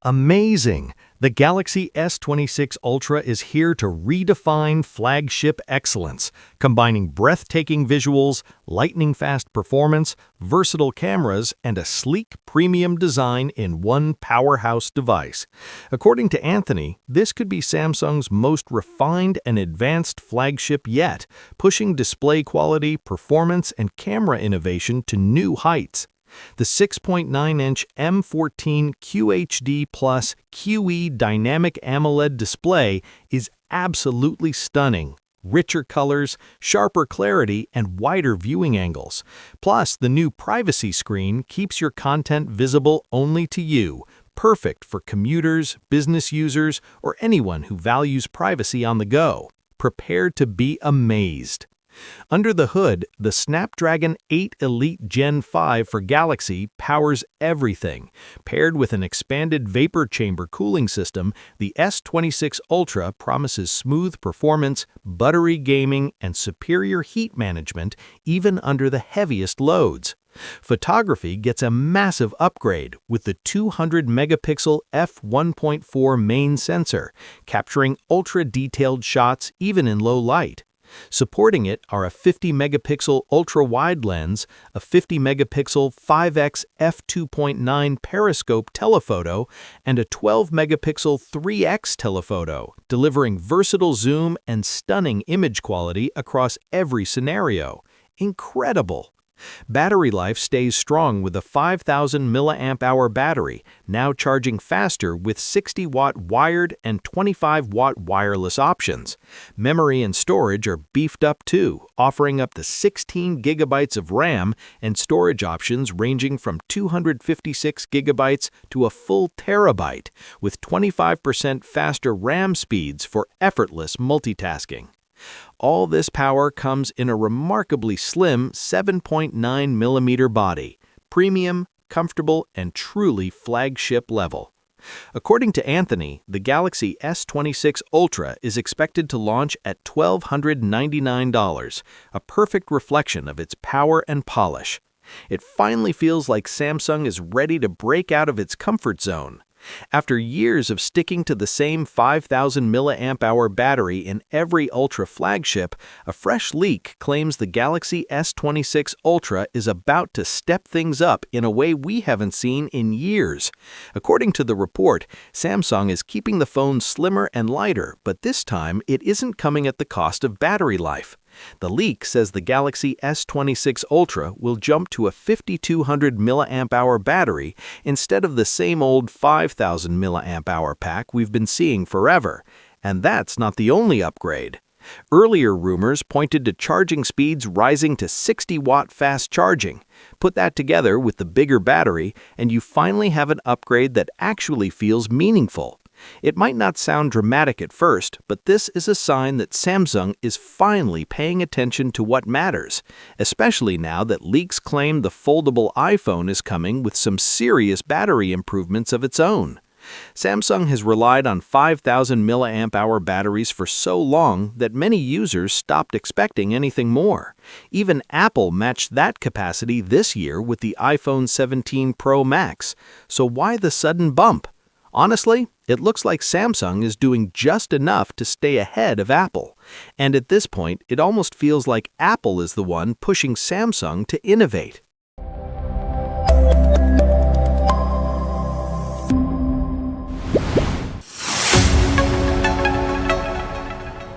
Amazing! The Galaxy S26 Ultra is here to redefine flagship excellence, combining breathtaking visuals, lightning-fast performance, versatile cameras, and a sleek premium design in one powerhouse device. According to Anthony, this could be Samsung's most refined and advanced flagship yet, pushing display quality, performance, and camera innovation to new heights. The 6.9-inch M14 QHD Plus QE Dynamic AMOLED display is absolutely stunning. Richer colors, sharper clarity, and wider viewing angles. Plus, the new privacy screen keeps your content visible only to you, perfect for commuters, business users, or anyone who values privacy on the go. Prepare to be amazed. Under the hood, the Snapdragon 8 Elite Gen 5 for Galaxy powers everything. Paired with an expanded vapor chamber cooling system, the S26 Ultra promises smooth performance, buttery gaming, and superior heat management even under the heaviest loads. Photography gets a massive upgrade with the 200-megapixel f1.4 main sensor, capturing ultra-detailed shots even in low light. Supporting it are a 50-megapixel ultra-wide lens, a 50-megapixel 5x f2.9 periscope telephoto, and a 12-megapixel 3x telephoto, delivering versatile zoom and stunning image quality across every scenario. Incredible! Battery life stays strong with a 5,000 mAh battery, now charging faster with 60-watt wired and 25-watt wireless options. Memory and storage are beefed up too, offering up to 16 gigabytes of RAM and storage options ranging from 256 gigabytes to a full terabyte, with 25% faster RAM speeds for effortless multitasking. All this power comes in a remarkably slim 7.9mm body, premium, comfortable, and truly flagship level. According to Anthony, the Galaxy S26 Ultra is expected to launch at $1,299, a perfect reflection of its power and polish. It finally feels like Samsung is ready to break out of its comfort zone. After years of sticking to the same 5,000 mAh battery in every Ultra flagship, a fresh leak claims the Galaxy S26 Ultra is about to step things up in a way we haven't seen in years. According to the report, Samsung is keeping the phone slimmer and lighter, but this time it isn't coming at the cost of battery life. The leak says the Galaxy S26 Ultra will jump to a 5,200 mAh battery instead of the same old 5,000 mAh pack we've been seeing forever. And that's not the only upgrade. Earlier rumors pointed to charging speeds rising to 60-watt fast charging. Put that together with the bigger battery, and you finally have an upgrade that actually feels meaningful. It might not sound dramatic at first, but this is a sign that Samsung is finally paying attention to what matters, especially now that leaks claim the foldable iPhone is coming with some serious battery improvements of its own. Samsung has relied on 5,000 mAh batteries for so long that many users stopped expecting anything more. Even Apple matched that capacity this year with the iPhone 17 Pro Max. So why the sudden bump? Honestly, it looks like Samsung is doing just enough to stay ahead of Apple. And at this point, it almost feels like Apple is the one pushing Samsung to innovate.